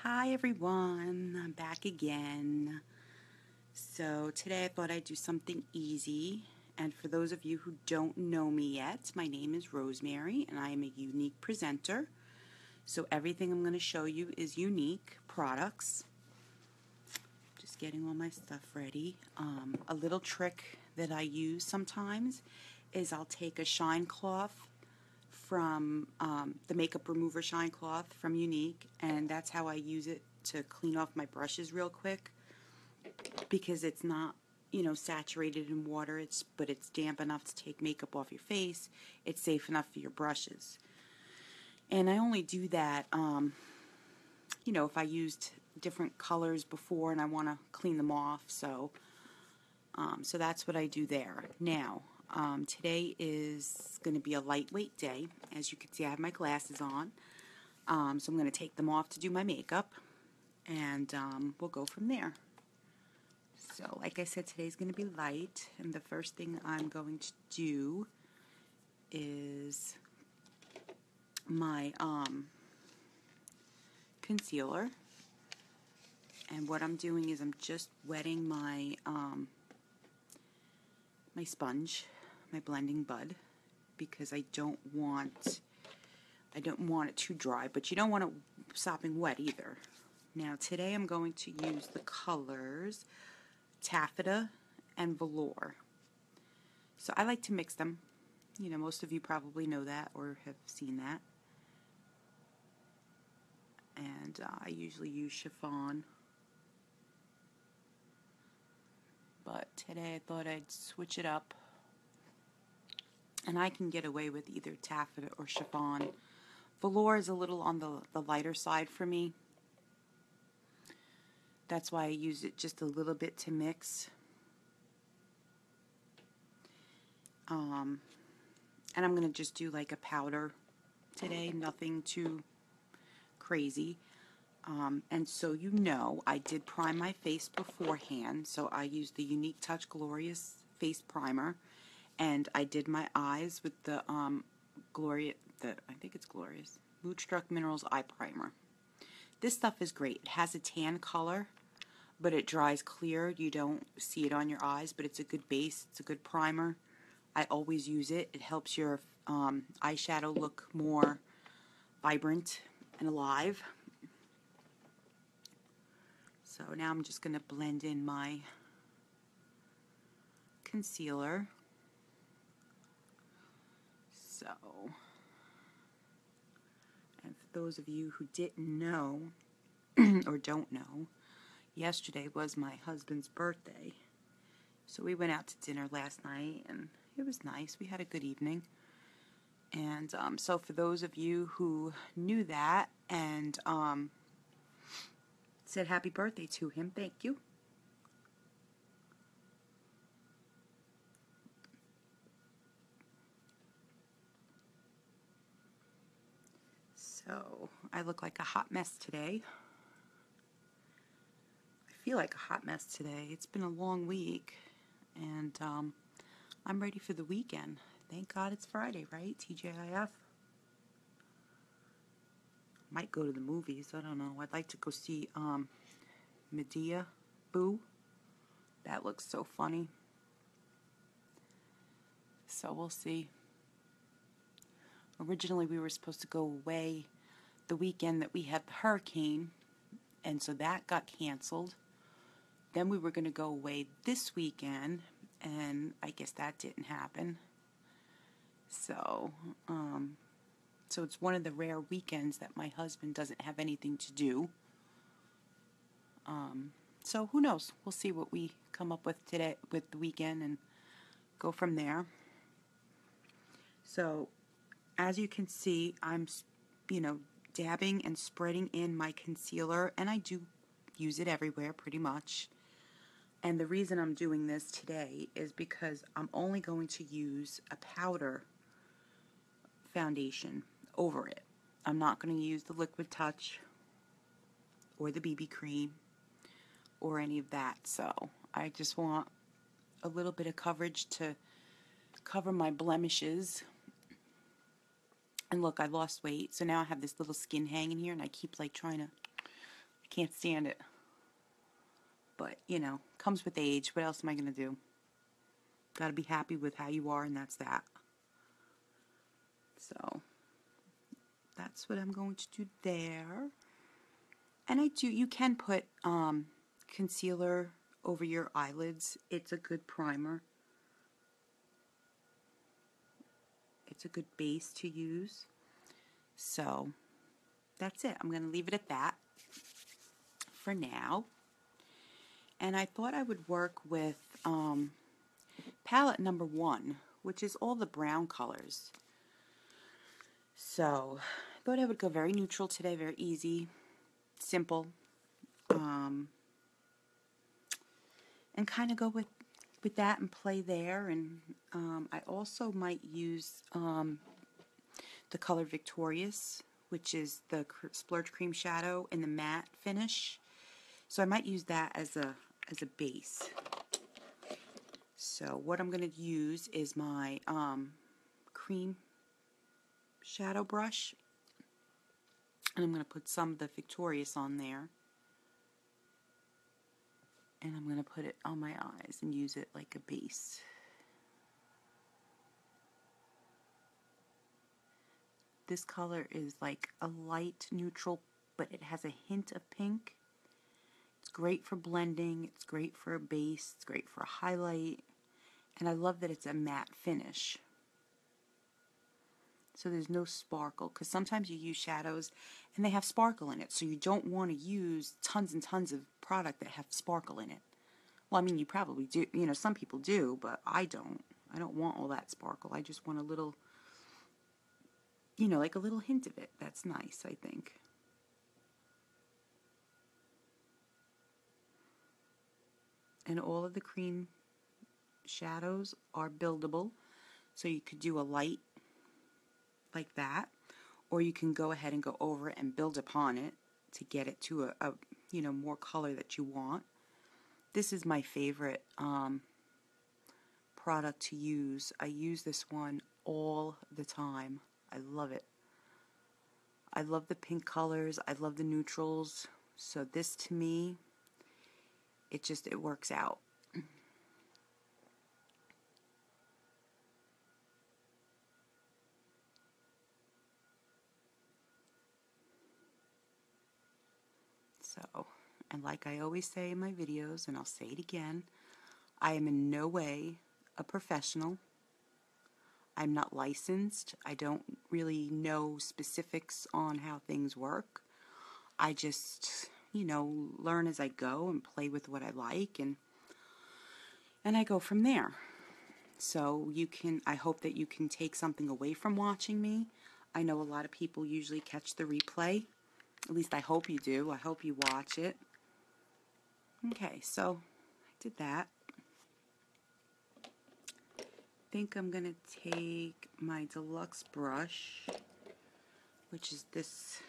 Hi everyone, I'm back again. So today I thought I'd do something easy. And for those of you who don't know me yet, my name is Rosemary and I am a Younique presenter. So everything I'm going to show you is Younique products. Just getting all my stuff ready. A little trick that I use sometimes is I'll take a shine cloth from the makeup remover shine cloth from Younique, and that's how I use it to clean off my brushes real quick, because it's not, saturated in water, but it's damp enough to take makeup off your face. It's safe enough for your brushes. And I only do that, if I used different colors before and I want to clean them off. So that's what I do there. Now, today is going to be a lightweight day. As you can see, I have my glasses on. So I'm going to take them off to do my makeup, and we'll go from there. So like I said, today's going to be light, and the first thing I'm going to do is my concealer. And what I'm doing is I'm just wetting my my sponge, my blending bud, because I don't want it too dry, but you don't want it sopping wet either. Now today I'm going to use the colors Taffeta and Velour. So I like to mix them. Most of you probably know that or have seen that. And I usually use chiffon. But today I thought I'd switch it up. And I can get away with either taffeta or chiffon. Velour is a little on the lighter side for me. That's why I use it just a little bit to mix. And I'm going to just do like a powder today, nothing too crazy. And so I did prime my face beforehand, so I used the Younique Touch Glorious Face Primer, and I did my eyes with the I think it's Glorious Moodstruck Minerals Eye Primer. This stuff is great. It has a tan color, but it dries clear. You don't see it on your eyes, but it's a good base. It's a good primer. I always use it. It helps your eyeshadow look more vibrant and alive. So now I'm just going to blend in my concealer. So, and for those of you who didn't know or don't know, yesterday was my husband's birthday. So we went out to dinner last night, and it was nice. We had a good evening. And so for those of you who knew that and said happy birthday to him, thank you. So I look like a hot mess today. I feel like a hot mess today. It's been a long week, and I'm ready for the weekend. Thank God it's Friday, right? TGIF. Might go to the movies. I don't know. I'd like to go see Medea Boo. That looks so funny. So we'll see. Originally we were supposed to go away the weekend that we had the hurricane, and so that got canceled. Then we were going to go away this weekend, and I guess that didn't happen. So, so it's one of the rare weekends that my husband doesn't have anything to do. So who knows? We'll see what we come up with today with the weekend and go from there. So, as you can see, I'm, dabbing and spreading in my concealer, and I do use it everywhere pretty much. And the reason I'm doing this today is because I'm only going to use a powder foundation over it. I'm not going to use the Liquid Touch or the BB cream or any of that. So I just want a little bit of coverage to cover my blemishes. And look, I lost weight, so now I have this little skin hanging here, and I keep like trying to Can't stand it. But, you know, comes with age. What else am I going to do? Got to be happy with how you are, and that's that. So, that's what I'm going to do there. And you can put concealer over your eyelids. It's a good primer. It's a good base to use. So, that's it. I'm going to leave it at that for now. And I thought I would work with palette number 1, which is all the brown colors. So, I thought I would go very neutral today, very easy, simple, and kind of go with that and play there. And I also might use the color Victorious, which is the Splurge Cream Shadow in the matte finish. So I might use that as a base. So what I'm going to use is my cream shadow brush, and I'm going to put some of the Victorious on there, and I'm going to put it on my eyes and use it like a base. This color is like a light neutral, but it has a hint of pink. It's great for blending, it's great for a base, it's great for a highlight, and I love that it's a matte finish. So there's no sparkle, because sometimes you use shadows and they have sparkle in it, so you don't want to use tons and tons of product that have sparkle in it. Well, I mean, you probably do, you know, some people do, but I don't. I don't want all that sparkle. I just want a little, you know, like a little hint of it. That's nice, I think. And all of the cream shadows are buildable, so you could do a light like that, or you can go ahead and go over it and build upon it to get it to a you know, more color that you want. This is my favorite product to use. I use this one all the time. I love it. I love the pink colors. I love the neutrals. So this, to me, it works out. So, and like I always say in my videos, and I'll say it again, I am in no way a professional. I'm not licensed. I don't really know specifics on how things work. I just, you know, learn as I go and play with what I like, and I go from there. So I hope that you can take something away from watching me. I know a lot of people usually catch the replay. At least I hope you do. I hope you watch it. Okay, so I did that. I think I'm going to take my deluxe brush, which is this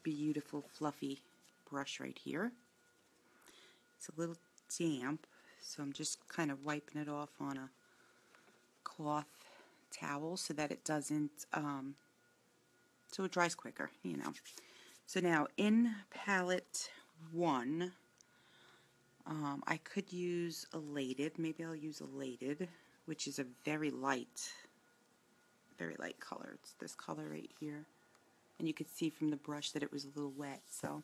beautiful fluffy brush right here. It's a little damp, so I'm just kind of wiping it off on a cloth towel so that it doesn't, so it dries quicker, you know. So now in palette 1, I could use Elated. Maybe I'll use Elated, which is a very light color. It's this color right here. And you could see from the brush that it was a little wet, so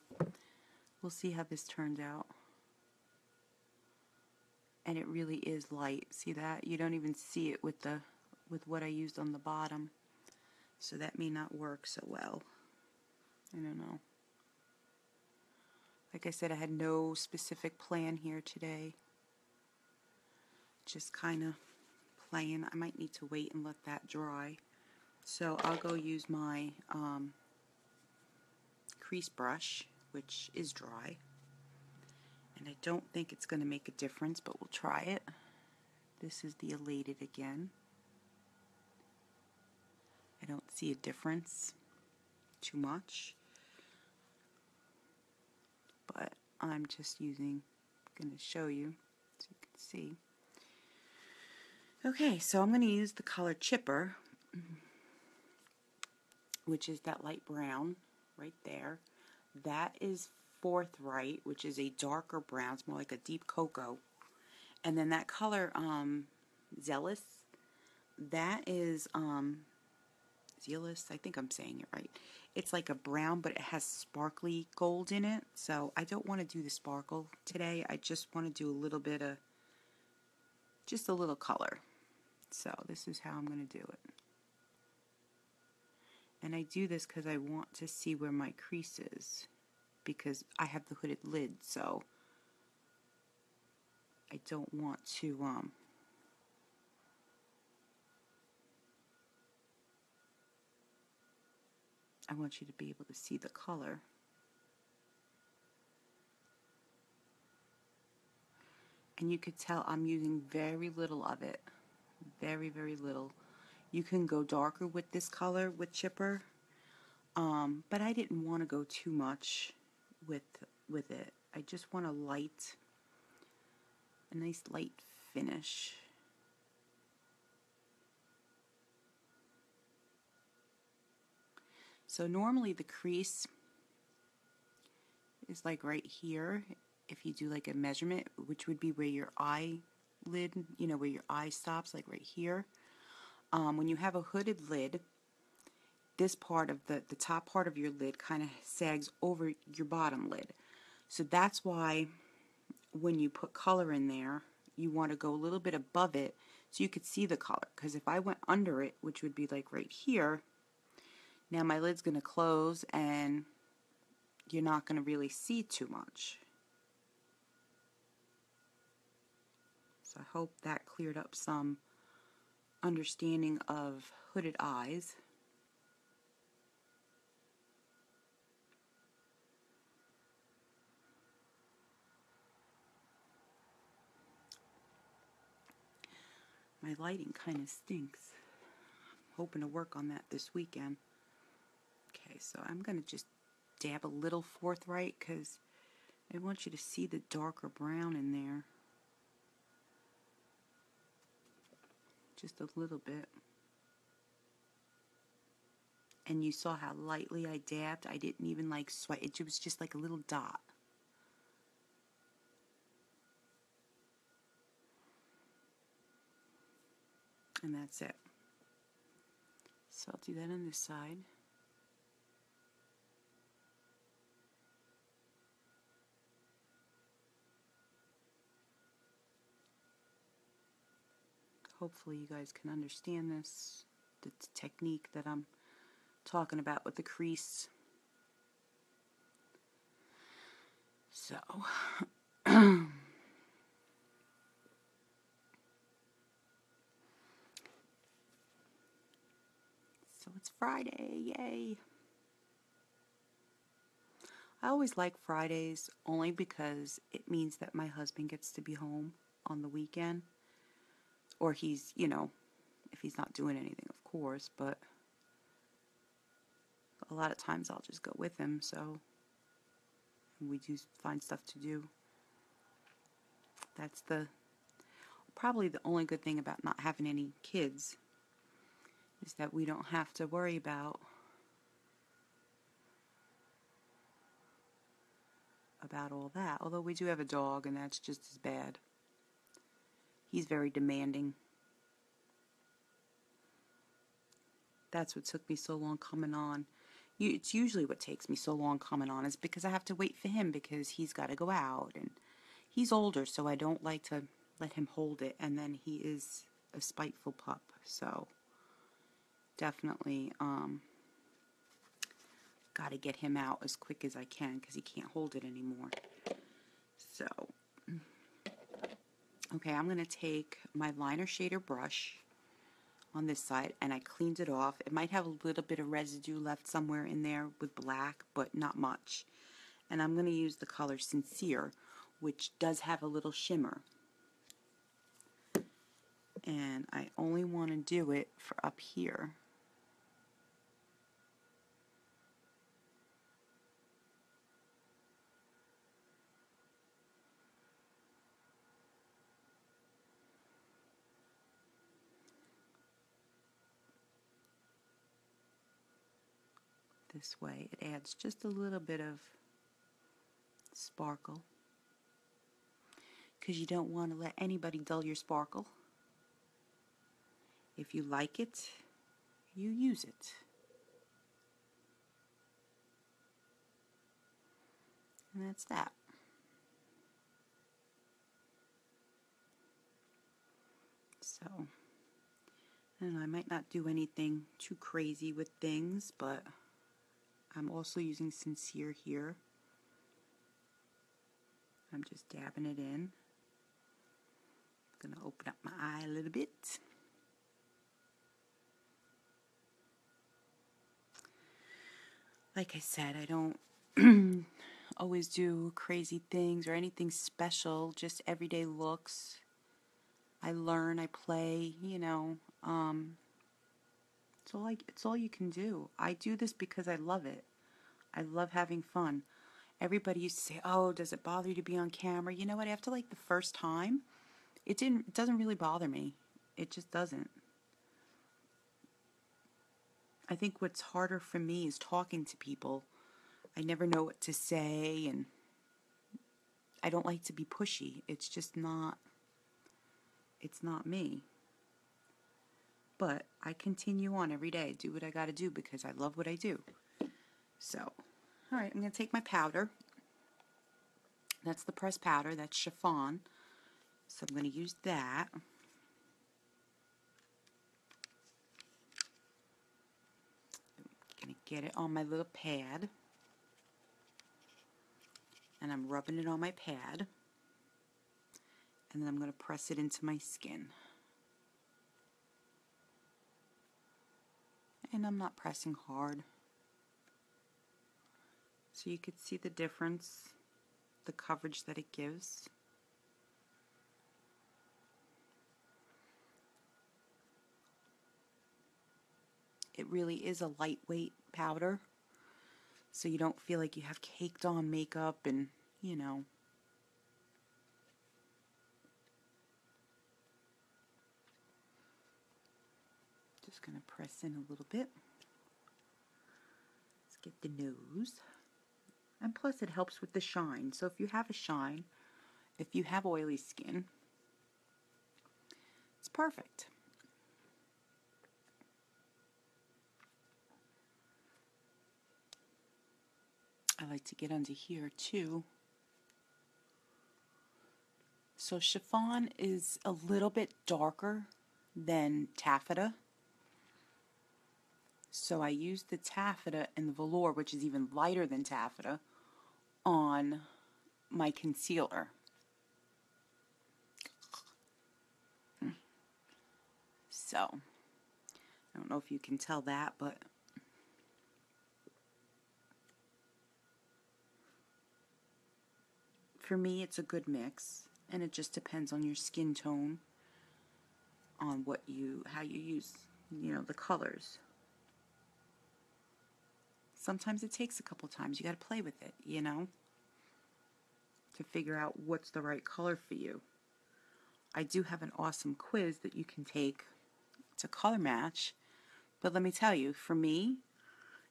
we'll see how this turns out. And it really is light. See that? You don't even see it with what I used on the bottom. So that may not work so well. I don't know. Like I said, I had no specific plan here today. Just kind of playing. I might need to wait and let that dry. So I'll go use my crease brush, which is dry. And I don't think it's going to make a difference, but we'll try it. This is the Elated again. I don't see a difference too much, but I'm just going to show you so you can see. Okay, so I'm going to use the color Chipper, which is that light brown right there. That is Forthright, which is a darker brown. It's more like a deep cocoa. And then that color, Zealous, that is, Zealous, I think I'm saying it right. It's like a brown, but it has sparkly gold in it. So I don't want to do the sparkle today. I just want to do a little bit of, just a little color. So this is how I'm going to do it. And I do this because I want to see where my crease is, because I have the hooded lid, so I don't want to, I want you to be able to see the color. And you could tell I'm using very little of it. Very, very little. You can go darker with this color, with chipper. But I didn't want to go too much with it. I just want a nice light finish. So normally the crease is like right here, if you do like a measurement, which would be where your eyelid, you know, where your eye stops, like right here. When you have a hooded lid, this part of the top part of your lid kind of sags over your bottom lid. So that's why when you put color in there, you want to go a little bit above it so you could see the color. Because if I went under it, which would be like right here, now my lid's going to close and you're not going to really see too much. So I hope that cleared up some understanding of hooded eyes. My lighting kind of stinks. Hoping to work on that this weekend. Okay, so I'm going to just dab a little Forthright because I want you to see the darker brown in there. Just a little bit. And you saw how lightly I dabbed. I didn't even like swipe. It was just like a little dot. And that's it. So I'll do that on this side. Hopefully you guys can understand this, the technique that I'm talking about with the crease. So, so it's Friday, yay! I always like Fridays only because it means that my husband gets to be home on the weekend. Or he's, you know, if he's not doing anything, of course, but a lot of times I'll just go with him, so we do find stuff to do. That's probably the only good thing about not having any kids, is that we don't have to worry about all that. Although we do have a dog, and that's just as bad. He's very demanding. That's what took me so long coming on. It's usually what takes me so long coming on is because I have to wait for him because he's got to go out, and he's older, so I don't like to let him hold it, and then he is a spiteful pup, so definitely got to get him out as quick as I can because he can't hold it anymore. So, okay, I'm going to take my liner shader brush on this side, and I cleaned it off. It might have a little bit of residue left somewhere in there with black, but not much. And I'm going to use the color Sincere, which does have a little shimmer. And I only want to do it for up here. This way it adds just a little bit of sparkle. Because you don't want to let anybody dull your sparkle. If you like it, you use it. And that's that. So, I don't know, I might not do anything too crazy with things, but I'm also using Sincere here. I'm just dabbing it in. I'm going to open up my eye a little bit. Like I said, I don't always do crazy things or anything special, just everyday looks. I learn, I play, you know. It's all you can do. I do this because I love it. I love having fun. Everybody used to say, "Oh, does it bother you to be on camera?" You know what? After like the first time, it doesn't really bother me. It just doesn't. I think what's harder for me is talking to people. I never know what to say, and I don't like to be pushy. It's not me. But I continue on every day, do what I got to do because I love what I do. So, all right, I'm going to take my powder. That's the pressed powder. That's chiffon. So I'm going to use that. I'm going to get it on my little pad. And I'm rubbing it on my pad. And then I'm going to press it into my skin. And I'm not pressing hard. So you could see the difference, the coverage that it gives. It really is a lightweight powder, so you don't feel like you have caked on makeup and, you know. Just going to press in a little bit. Let's get the nose. And plus it helps with the shine. So if you have a shine, if you have oily skin, it's perfect. I like to get under here too. So chiffon is a little bit darker than taffeta. So I use the taffeta and the velour, which is even lighter than taffeta, on my concealer. So, I don't know if you can tell that, but for me it's a good mix, and it just depends on your skin tone, on how you use, you know, the colors. Sometimes it takes a couple times. You got to play with it, you know, to figure out what's the right color for you. I do have an awesome quiz that you can take to color match, but let me tell you, for me,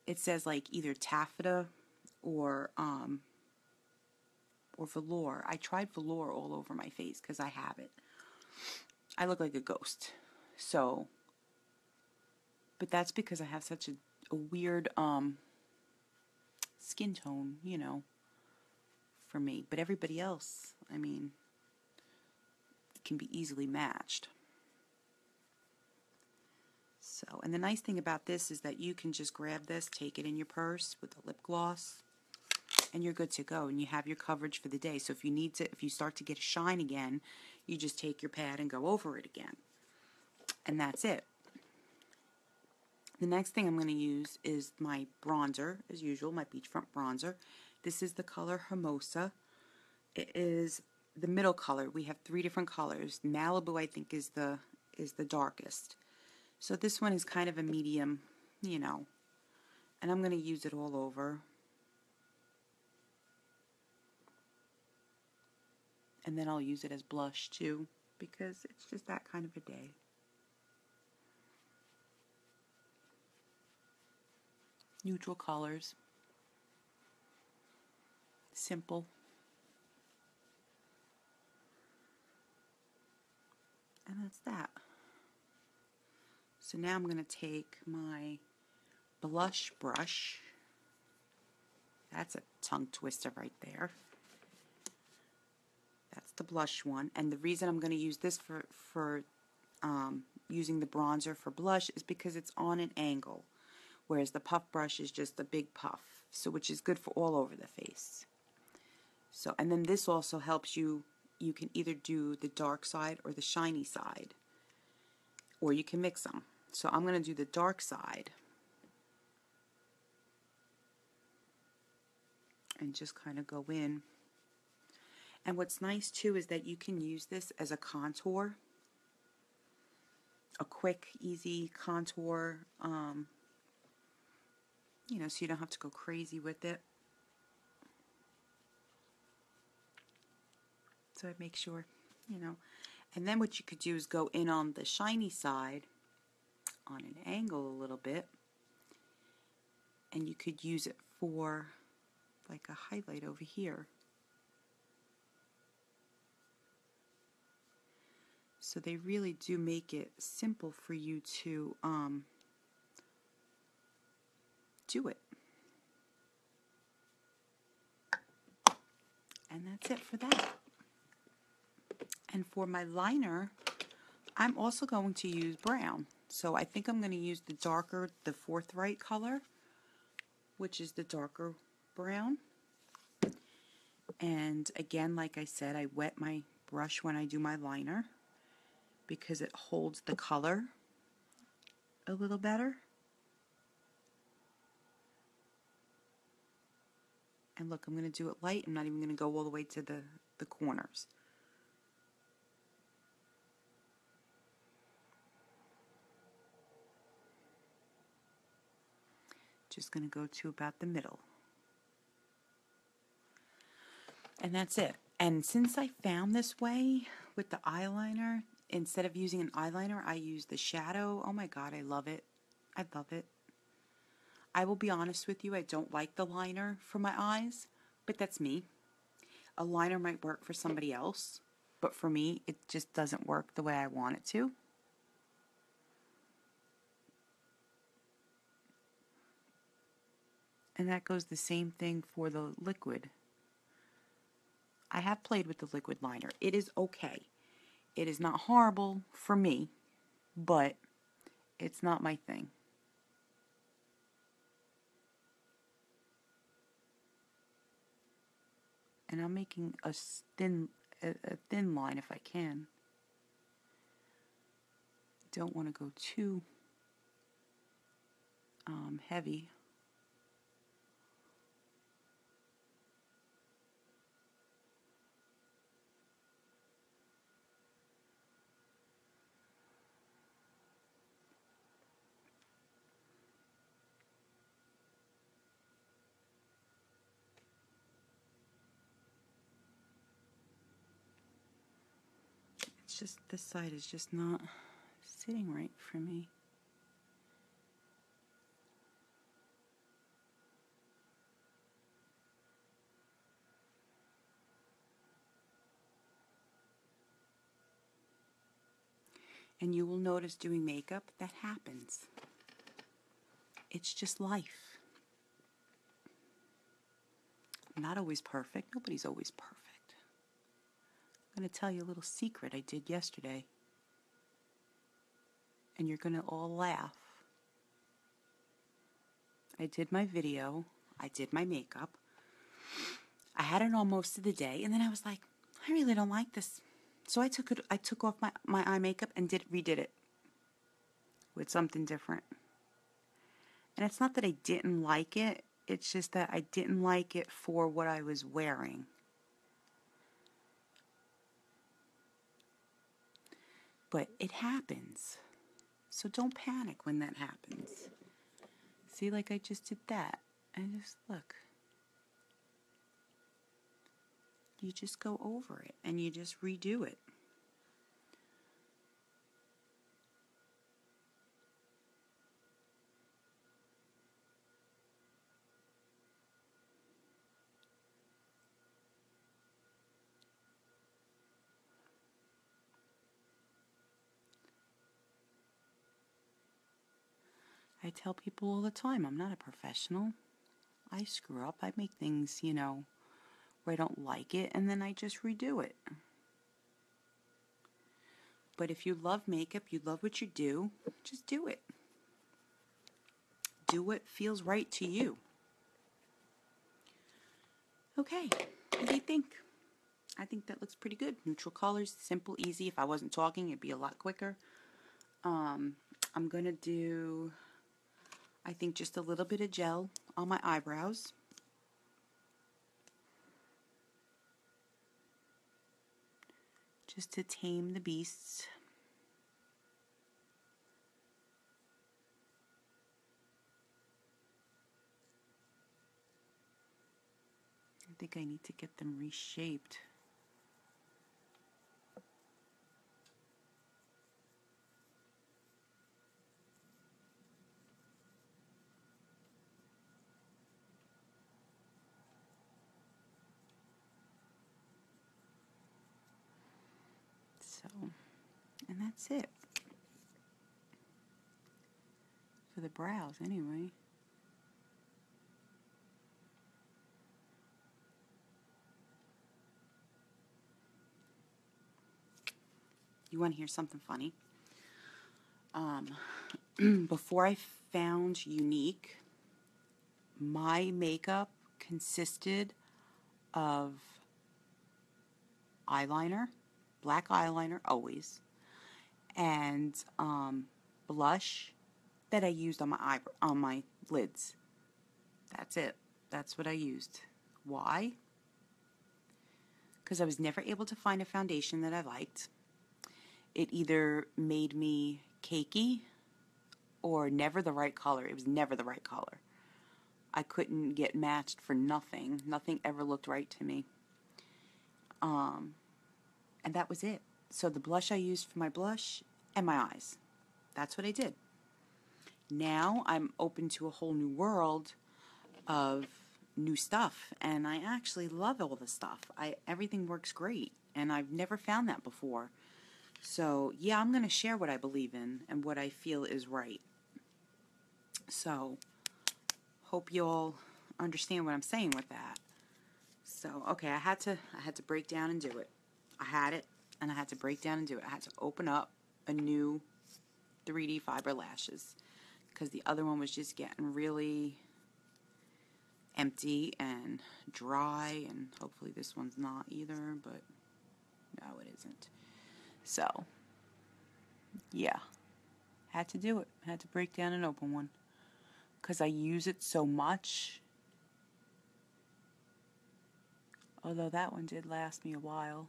it says like either taffeta or velour. I tried velour all over my face because I have it. I look like a ghost. So, but that's because I have such a weird skin tone, you know, for me. But everybody else, I mean, can be easily matched. So, and the nice thing about this is that you can just grab this, take it in your purse with a lip gloss, and you're good to go, and you have your coverage for the day. So if you start to get a shine again, you just take your pad and go over it again. And that's it. The next thing I'm going to use is my bronzer, as usual, my beachfront bronzer. This is the color Hermosa. It is the middle color. We have 3 different colors. Malibu, I think, is the darkest. So this one is kind of a medium, you know. And I'm going to use it all over. And then I'll use it as blush too, because it's just that kind of a day. Neutral colors. Simple. And that's that. So now I'm going to take my blush brush. That's a tongue twister right there. That's the blush one. And the reason I'm going to use this for using the bronzer for blush is because it's on an angle, whereas the puff brush is just a big puff, so which is good for all over the face. So, and then this also helps you. You can either do the dark side or the shiny side, or you can mix them. So I'm going to do the dark side and just kind of go in. And what's nice too is that you can use this as a contour, a quick, easy contour, you know, so you don't have to go crazy with it. So I make sure, you know. And then what you could do is go in on the shiny side on an angle a little bit, and you could use it for like a highlight over here. So they really do make it simple for you to do it. And that's it for that. And for my liner, I'm also going to use brown. So I think I'm going to use the darker, the forthright color, which is the darker brown. And again, like I said, I wet my brush when I do my liner because it holds the color a little better. And look, I'm going to do it light. I'm not even going to go all the way to the corners. Just going to go to about the middle. And that's it. And since I found this way with the eyeliner, instead of using an eyeliner, I use the shadow. Oh my God, I love it. I love it. I will be honest with you, I don't like the liner for my eyes, but that's me. A liner might work for somebody else, but for me, it just doesn't work the way I want it to. And that goes the same thing for the liquid. I have played with the liquid liner. It is okay. It is not horrible for me, but it's not my thing. And I'm making a thin line if I can. Don't want to go too heavy. It's just this side is just not sitting right for me. And you will notice doing makeup, that happens. It's just life. I'm not always perfect. Nobody's always perfect. I'm going to tell you a little secret I did yesterday. And you're going to all laugh. I did my video. I did my makeup. I had it on most of the day. And then I was like, I really don't like this. So I took off my eye makeup and redid it with something different. And it's not that I didn't like it, it's just that I didn't like it for what I was wearing. But it happens. So don't panic when that happens. See, like I just did that. And just look. You just go over it and you just redo it. I tell people all the time, I'm not a professional. I screw up. I make things, where I don't like it, and then I just redo it. But if you love makeup, you love what you do, just do it. Do what feels right to you. Okay, what do you think? I think that looks pretty good. Neutral colors, simple, easy. If I wasn't talking, it'd be a lot quicker. I'm going to do, I think, just a little bit of gel on my eyebrows. Just to tame the beasts. I think I need to get them reshaped. So, and that's it. For the brows, anyway. You want to hear something funny? Before I found Younique, my makeup consisted of eyeliner, black eyeliner always, and blush that I used on my lids. That's it. That's what I used. Why? Because I was never able to find a foundation that I liked. It either made me cakey or never the right color. It was never the right color. I couldn't get matched for nothing. Nothing ever looked right to me. And that was it. So the blush I used for my blush and my eyes. That's what I did. Now I'm open to a whole new world of new stuff, and I actually love all the stuff. Everything works great, and I've never found that before. So, yeah, I'm going to share what I believe in and what I feel is right. So, hope you all understand what I'm saying with that. So, okay, I had to break down and do it. I had it, and I had to break down and do it. I had to open up a new 3D fiber lashes because the other one was just getting really empty and dry, and hopefully this one's not either, but no, it isn't. So, yeah, had to do it. Had to break down and open one because I use it so much. Although that one did last me a while.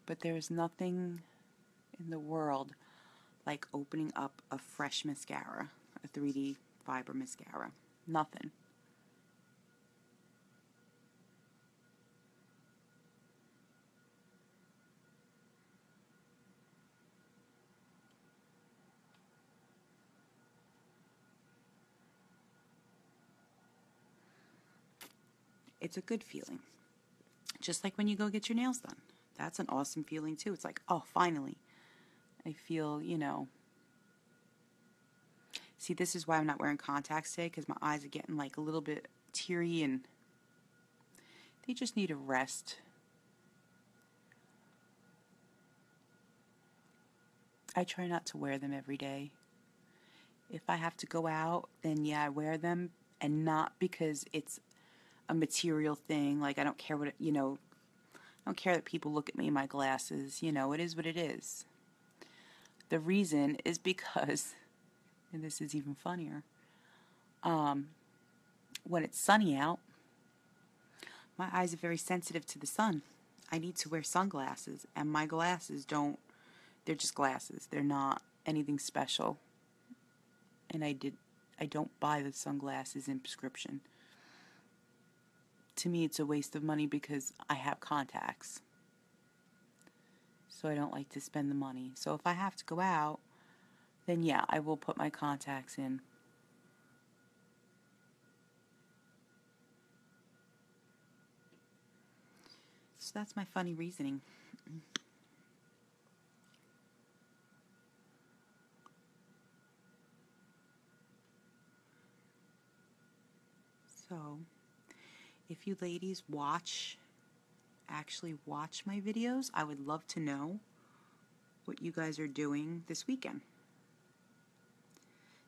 But there is nothing in the world like opening up a fresh mascara, a 3D fiber mascara. Nothing. It's a good feeling. Just like when you go get your nails done. That's an awesome feeling too. It's like, oh, finally. I feel, See, this is why I'm not wearing contacts today, because my eyes are getting like a little bit teary and they just need a rest. I try not to wear them every day. If I have to go out, then yeah, I wear them, and not because it's a material thing. Like, I don't care what, I don't care that people look at me in my glasses. It is what it is. The reason is because, and this is even funnier, when it's sunny out, my eyes are very sensitive to the sun. I need to wear sunglasses, and my glasses they're just glasses. They're not anything special. And I don't buy the sunglasses in prescription. To me, it's a waste of money because I have contacts. So I don't like to spend the money. So if I have to go out, then yeah, I will put my contacts in. So that's my funny reasoning. So, if you ladies actually watch my videos, I would love to know what you guys are doing this weekend.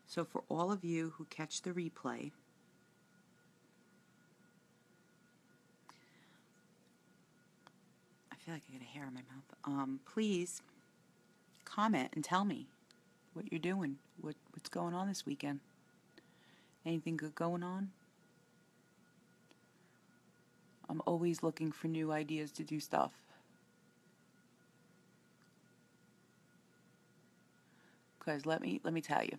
So for all of you who catch the replay, I feel like I got a hair in my mouth. Please comment and tell me what you're doing, what's going on this weekend. Anything good going on? I'm always looking for new ideas to do stuff. Because let me tell you,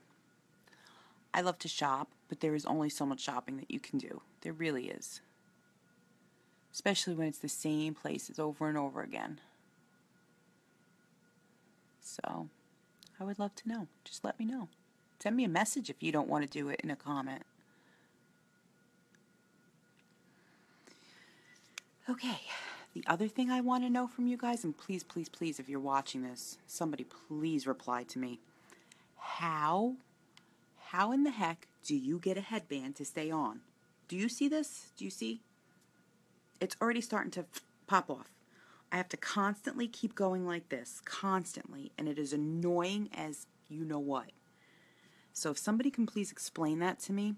I love to shop, but there is only so much shopping that you can do. There really is. Especially when it's the same places over and over again. So, I would love to know. Just let me know. Send me a message if you don't want to do it in a comment. Okay, the other thing I want to know from you guys, and please, please, please, if you're watching this, somebody please reply to me. How in the heck do you get a headband to stay on? Do you see this? Do you see? It's already starting to pop off. I have to constantly keep going like this, constantly, and it is annoying as you know what. So if somebody can please explain that to me,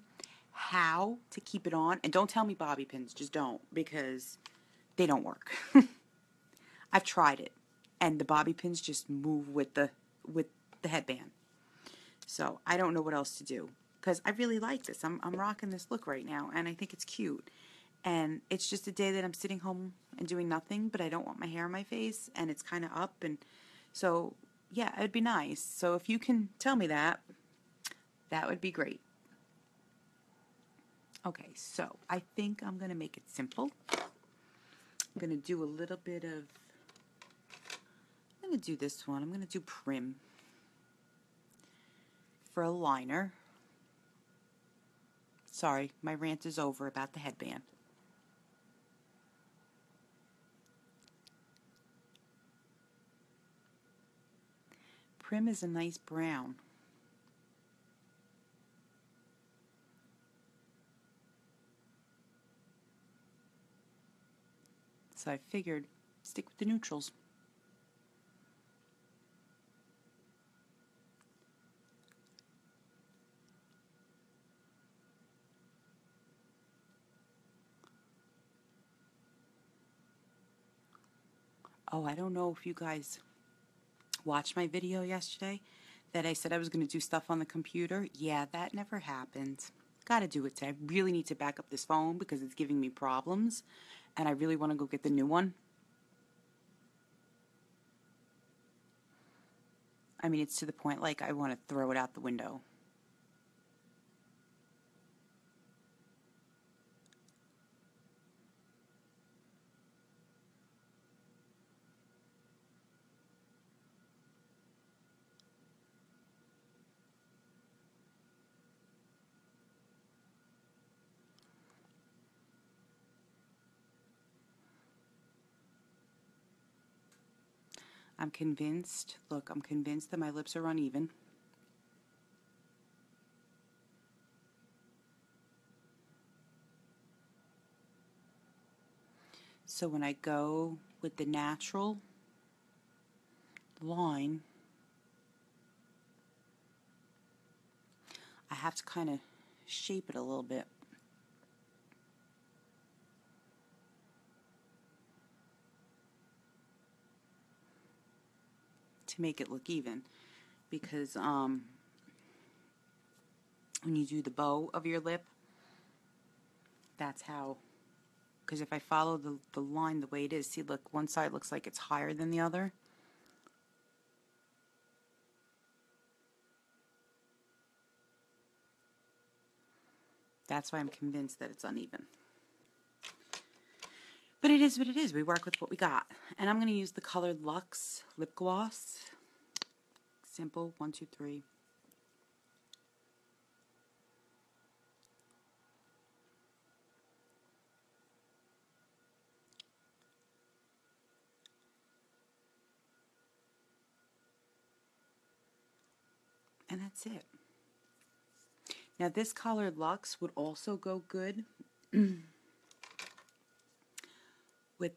how to keep it on, and don't tell me bobby pins, just don't, because they don't work. I've tried it, and the bobby pins just move with the headband. So I don't know what else to do, because I really like this. I'm rocking this look right now, and I think it's cute. And it's just a day that I'm sitting home and doing nothing, but I don't want my hair on my face, and it's kind of up, and so yeah, it'd be nice. So if you can tell me that, that would be great. Okay, so I think I'm going to make it simple. I'm going to do a little bit of, I'm going to do this one. I'm going to do Prim for a liner. Sorry, my rant is over about the headband. Prim is a nice brown. So I figured stick with the neutrals. Oh, I don't know if you guys watched my video yesterday that I said I was going to do stuff on the computer. Yeah, that never happened. Got to do it today. I really need to back up this phone because it's giving me problems, and I really want to go get the new one. I mean, it's to the point like I want to throw it out the window. I'm convinced, look, I'm convinced that my lips are uneven. So when I go with the natural line, I have to kind of shape it a little bit. To make it look even, because when you do the bow of your lip, that's how, because if I follow the line the way it is, see, look, one side looks like it's higher than the other. That's why I'm convinced that it's uneven. But it is what it is. We work with what we got. And I'm going to use the colored Luxe lip gloss. Simple, 1, 2, 3. And that's it. Now this colored Luxe would also go good with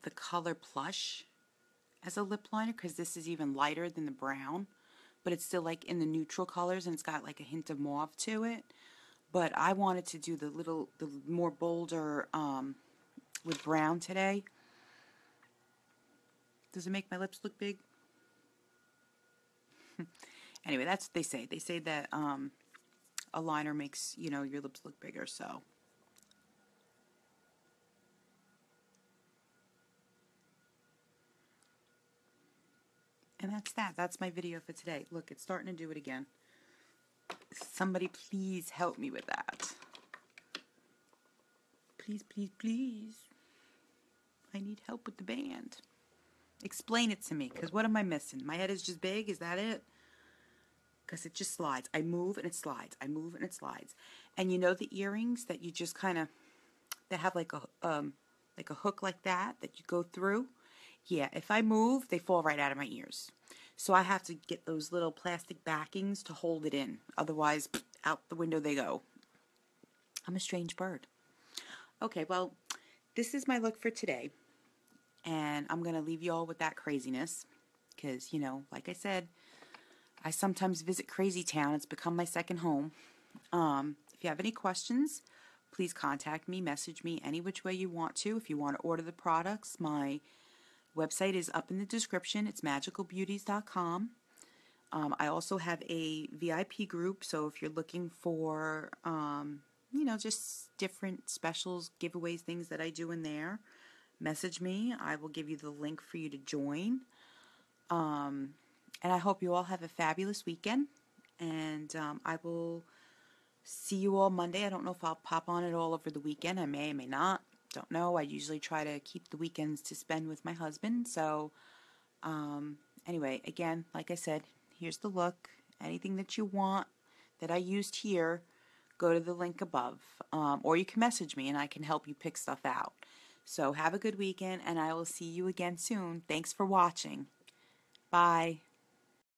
the color Plush as a lip liner, because this is even lighter than the brown, but it's still like in the neutral colors and it's got like a hint of mauve to it. But I wanted to do the more bolder with brown today. Does it make my lips look big? Anyway, that's what they say. They say that a liner makes, you know, your lips look bigger, so. And that's that. That's my video for today. Look, it's starting to do it again. Somebody please help me with that. Please, please, please. I need help with the band. Explain it to me, because what am I missing? My head is just big? Is that it? Because it just slides. I move and it slides. I move and it slides. And you know the earrings that you just kind of, they have like a hook like that you go through? Yeah, if I move, they fall right out of my ears. So I have to get those little plastic backings to hold it in. Otherwise, out the window they go. I'm a strange bird. Okay, well, this is my look for today. And I'm going to leave you all with that craziness. Because, you know, like I said, I sometimes visit Crazy Town. It's become my second home. If you have any questions, please contact me, message me any which way you want to. If you want to order the products, my website is up in the description. It's magicalbeauties.com. I also have a VIP group, so if you're looking for, you know, just different specials, giveaways, things that I do in there, message me. I will give you the link for you to join. And I hope you all have a fabulous weekend. And I will see you all Monday. I don't know if I'll pop on it all over the weekend. I may not. Don't know. I usually try to keep the weekends to spend with my husband. So, anyway, again, like I said, here's the look. Anything that you want that I used here, go to the link above. Or you can message me and I can help you pick stuff out. So have a good weekend and I will see you again soon. Thanks for watching. Bye.